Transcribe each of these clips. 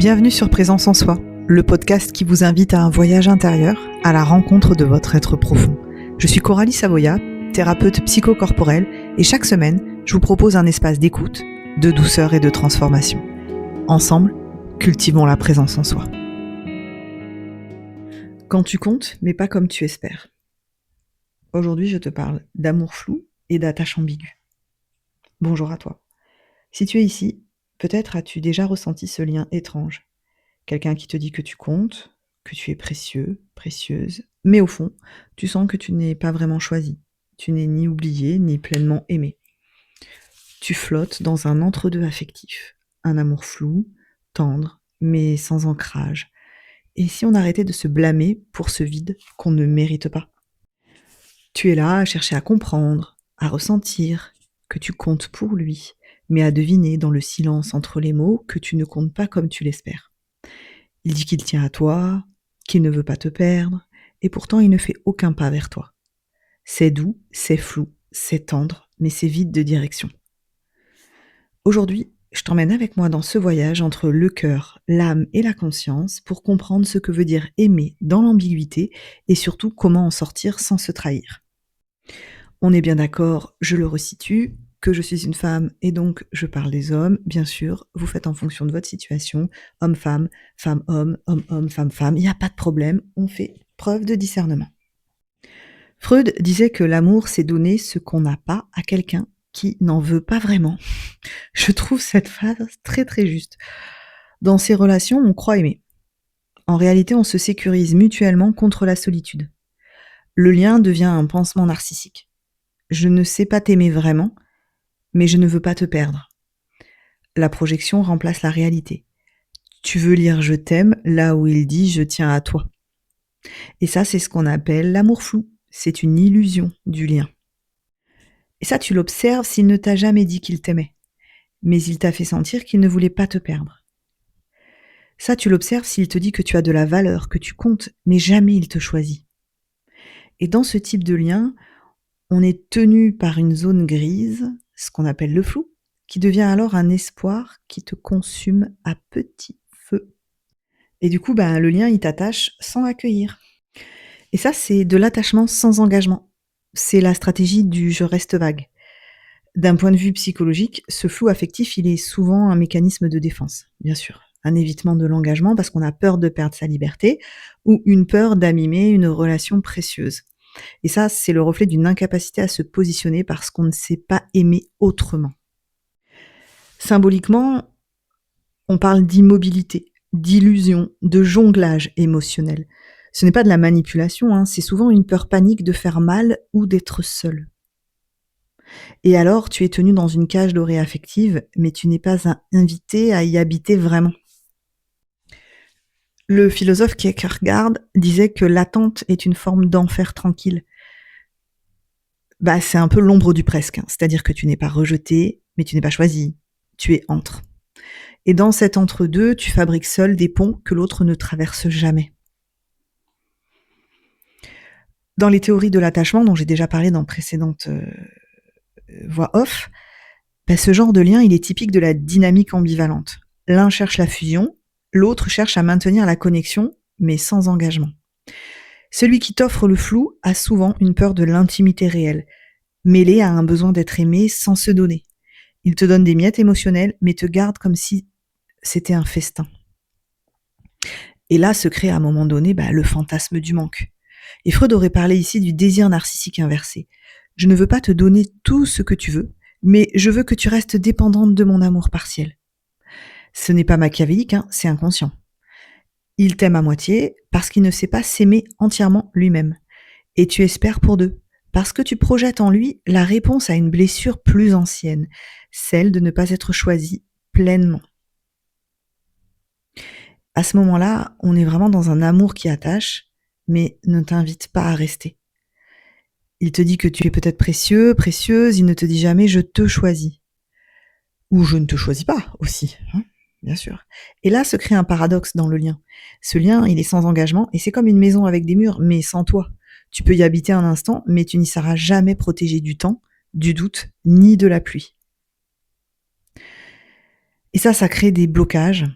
Bienvenue sur Présence en Soi, le podcast qui vous invite à un voyage intérieur, à la rencontre de votre être profond. Je suis Coralie Savoya, thérapeute psychocorporelle, et chaque semaine, je vous propose un espace d'écoute, de douceur et de transformation. Ensemble, cultivons la présence en soi. Quand tu comptes, mais pas comme tu espères. Aujourd'hui, je te parle d'amour flou et d'attache ambiguë. Bonjour à toi. Si tu es ici, peut-être as-tu déjà ressenti ce lien étrange. Quelqu'un qui te dit que tu comptes, que tu es précieux, précieuse, mais au fond, tu sens que tu n'es pas vraiment choisi. Tu n'es ni oublié, ni pleinement aimé. Tu flottes dans un entre-deux affectif, un amour flou, tendre, mais sans ancrage. Et si on arrêtait de se blâmer pour ce vide qu'on ne mérite pas? Tu es là à chercher à comprendre, à ressentir que tu comptes pour lui, mais à deviner dans le silence entre les mots que tu ne comptes pas comme tu l'espères. Il dit qu'il tient à toi, qu'il ne veut pas te perdre, et pourtant il ne fait aucun pas vers toi. C'est doux, c'est flou, c'est tendre, mais c'est vide de direction. Aujourd'hui, je t'emmène avec moi dans ce voyage entre le cœur, l'âme et la conscience pour comprendre ce que veut dire aimer dans l'ambiguïté et surtout comment en sortir sans se trahir. On est bien d'accord, je le resitue, que je suis une femme et donc je parle des hommes, bien sûr, vous faites en fonction de votre situation, homme-femme, femme-homme, homme-homme, femme-femme, il n'y a pas de problème, on fait preuve de discernement. Freud disait que l'amour, c'est donner ce qu'on n'a pas à quelqu'un qui n'en veut pas vraiment. Je trouve cette phrase très très juste. Dans ces relations, on croit aimer. En réalité, on se sécurise mutuellement contre la solitude. Le lien devient un pansement narcissique. Je ne sais pas t'aimer vraiment, mais je ne veux pas te perdre. La projection remplace la réalité. Tu veux lire « je t'aime » là où il dit « je tiens à toi ». Et ça, c'est ce qu'on appelle l'amour flou. C'est une illusion du lien. Et ça, tu l'observes s'il ne t'a jamais dit qu'il t'aimait, mais il t'a fait sentir qu'il ne voulait pas te perdre. Ça, tu l'observes s'il te dit que tu as de la valeur, que tu comptes, mais jamais il te choisit. Et dans ce type de lien, on est tenu par une zone grise, ce qu'on appelle le flou, qui devient alors un espoir qui te consume à petit feu. Et du coup, le lien, il t'attache sans accueillir. Et ça, c'est de l'attachement sans engagement. C'est la stratégie du « je reste vague ». D'un point de vue psychologique, ce flou affectif, il est souvent un mécanisme de défense, bien sûr. Un évitement de l'engagement parce qu'on a peur de perdre sa liberté ou une peur d'abîmer une relation précieuse. Et ça, c'est le reflet d'une incapacité à se positionner parce qu'on ne sait pas aimer autrement. Symboliquement, on parle d'immobilité, d'illusion, de jonglage émotionnel. Ce n'est pas de la manipulation, c'est souvent une peur panique de faire mal ou d'être seul. Et alors, tu es tenu dans une cage dorée affective, mais tu n'es pas invité à y habiter vraiment. Le philosophe Kierkegaard disait que l'attente est une forme d'enfer tranquille. C'est un peu l'ombre du presque, c'est-à-dire que tu n'es pas rejeté, mais tu n'es pas choisi, tu es entre. Et dans cet entre-deux, tu fabriques seul des ponts que l'autre ne traverse jamais. Dans les théories de l'attachement, dont j'ai déjà parlé dans précédentes voix off, ce genre de lien, il est typique de la dynamique ambivalente. L'un cherche la fusion, l'autre cherche à maintenir la connexion, mais sans engagement. Celui qui t'offre le flou a souvent une peur de l'intimité réelle, mêlée à un besoin d'être aimé sans se donner. Il te donne des miettes émotionnelles, mais te garde comme si c'était un festin. Et là se crée à un moment donné le fantasme du manque. Et Freud aurait parlé ici du désir narcissique inversé. Je ne veux pas te donner tout ce que tu veux, mais je veux que tu restes dépendante de mon amour partiel. Ce n'est pas machiavélique, c'est inconscient. Il t'aime à moitié parce qu'il ne sait pas s'aimer entièrement lui-même. Et tu espères pour deux, parce que tu projettes en lui la réponse à une blessure plus ancienne, celle de ne pas être choisi pleinement. À ce moment-là, on est vraiment dans un amour qui attache, mais ne t'invite pas à rester. Il te dit que tu es peut-être précieux, précieuse, il ne te dit jamais « je te choisis ». Ou « je ne te choisis pas » aussi, bien sûr. Et là se crée un paradoxe dans le lien. Ce lien, il est sans engagement, et c'est comme une maison avec des murs, mais sans toi. Tu peux y habiter un instant, mais tu n'y seras jamais protégé du temps, du doute, ni de la pluie. Et ça crée des blocages.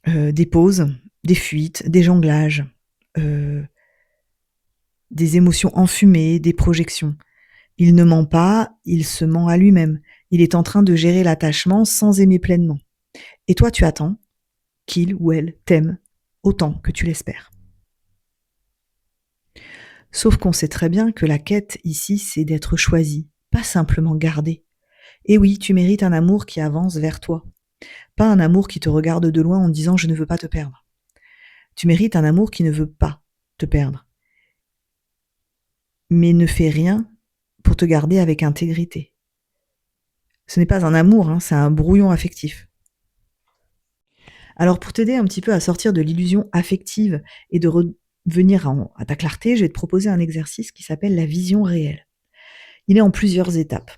des pauses, des fuites, des jonglages, heu, des émotions enfumées, des projections. Il ne ment pas, il se ment à lui-même. Il est en train de gérer l'attachement sans aimer pleinement. Et toi, tu attends qu'il ou elle t'aime autant que tu l'espères. Sauf qu'on sait très bien que la quête ici, c'est d'être choisi, pas simplement gardé. Et oui, tu mérites un amour qui avance vers toi, pas un amour qui te regarde de loin en disant je ne veux pas te perdre. Tu mérites un amour qui ne veut pas te perdre, mais ne fait rien pour te garder avec intégrité. Ce n'est pas un amour, c'est un brouillon affectif. Alors pour t'aider un petit peu à sortir de l'illusion affective et de revenir à ta clarté, je vais te proposer un exercice qui s'appelle la vision réelle. Il est en plusieurs étapes.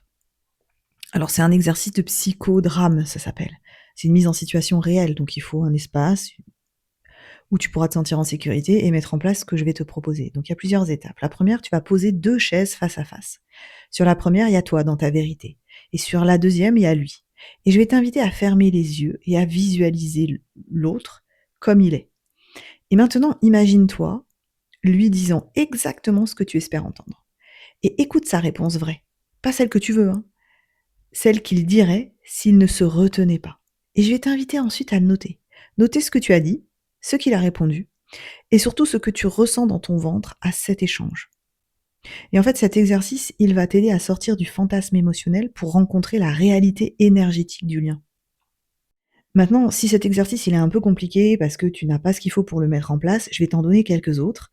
Alors c'est un exercice de psychodrame, ça s'appelle. C'est une mise en situation réelle, donc il faut un espace où tu pourras te sentir en sécurité et mettre en place ce que je vais te proposer. Donc il y a plusieurs étapes. La première, tu vas poser 2 chaises face à face. Sur la première, il y a toi dans ta vérité et sur la deuxième, il y a lui. Et je vais t'inviter à fermer les yeux et à visualiser l'autre comme il est. Et maintenant, imagine-toi lui disant exactement ce que tu espères entendre. Et écoute sa réponse vraie. Pas celle que tu veux, celle qu'il dirait s'il ne se retenait pas. Et je vais t'inviter ensuite à le noter. Noter ce que tu as dit, ce qu'il a répondu, et surtout ce que tu ressens dans ton ventre à cet échange. Et en fait, cet exercice, il va t'aider à sortir du fantasme émotionnel pour rencontrer la réalité énergétique du lien. Maintenant, si cet exercice, il est un peu compliqué parce que tu n'as pas ce qu'il faut pour le mettre en place, je vais t'en donner quelques autres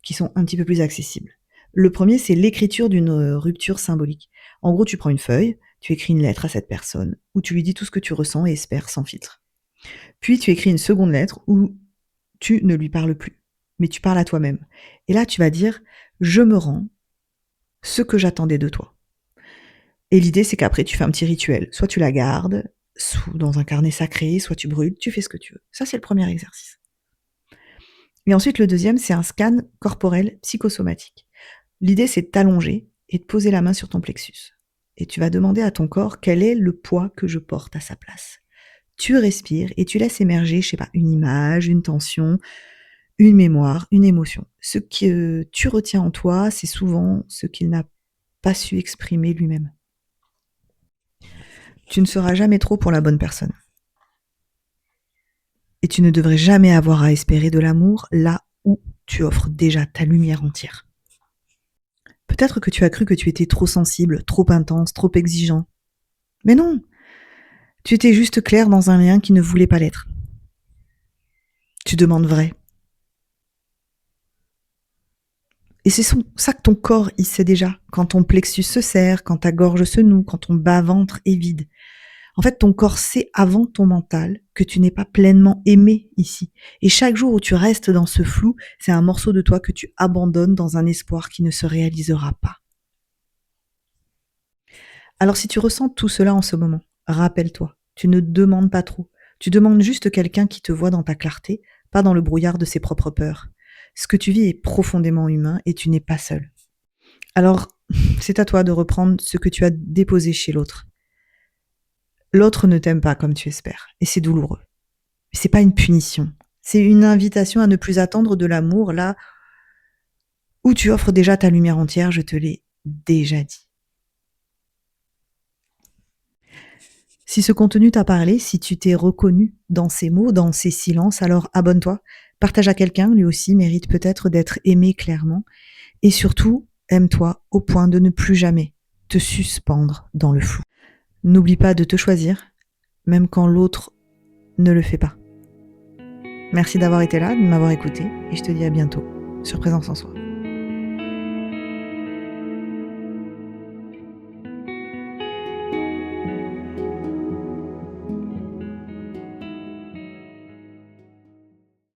qui sont un petit peu plus accessibles. Le premier, c'est l'écriture d'une rupture symbolique. En gros, tu prends une feuille, tu écris une lettre à cette personne, où tu lui dis tout ce que tu ressens et espères sans filtre. Puis tu écris une seconde lettre où tu ne lui parles plus, mais tu parles à toi-même. Et là, tu vas dire « Je me rends ce que j'attendais de toi ». Et l'idée, c'est qu'après, tu fais un petit rituel. Soit tu la gardes dans un carnet sacré, soit tu brûles, tu fais ce que tu veux. Ça, c'est le premier exercice. Et ensuite, le deuxième, c'est un scan corporel psychosomatique. L'idée, c'est de t'allonger et de poser la main sur ton plexus. Et tu vas demander à ton corps quel est le poids que je porte à sa place. Tu respires et tu laisses émerger, je sais pas, une image, une tension, une mémoire, une émotion. Ce que tu retiens en toi, c'est souvent ce qu'il n'a pas su exprimer lui-même. Tu ne seras jamais trop pour la bonne personne. Et tu ne devrais jamais avoir à espérer de l'amour là où tu offres déjà ta lumière entière. Peut-être que tu as cru que tu étais trop sensible, trop intense, trop exigeant. Mais non, tu étais juste clair dans un lien qui ne voulait pas l'être. Tu demandes vrai. Et c'est ça que ton corps, il sait déjà. Quand ton plexus se serre, quand ta gorge se noue, quand ton bas-ventre est vide. En fait, ton corps sait avant ton mental que tu n'es pas pleinement aimé ici. Et chaque jour où tu restes dans ce flou, c'est un morceau de toi que tu abandonnes dans un espoir qui ne se réalisera pas. Alors si tu ressens tout cela en ce moment, rappelle-toi, tu ne demandes pas trop. Tu demandes juste quelqu'un qui te voit dans ta clarté, pas dans le brouillard de ses propres peurs. Ce que tu vis est profondément humain et tu n'es pas seul. Alors, c'est à toi de reprendre ce que tu as déposé chez l'autre. L'autre ne t'aime pas comme tu espères, et c'est douloureux. Mais c'est pas une punition. C'est une invitation à ne plus attendre de l'amour là où tu offres déjà ta lumière entière, je te l'ai déjà dit. Si ce contenu t'a parlé, si tu t'es reconnu dans ces mots, dans ces silences, alors abonne-toi, partage à quelqu'un, lui aussi mérite peut-être d'être aimé clairement, et surtout, aime-toi au point de ne plus jamais te suspendre dans le flou. N'oublie pas de te choisir, même quand l'autre ne le fait pas. Merci d'avoir été là, de m'avoir écouté, et je te dis à bientôt sur Présence en Soi.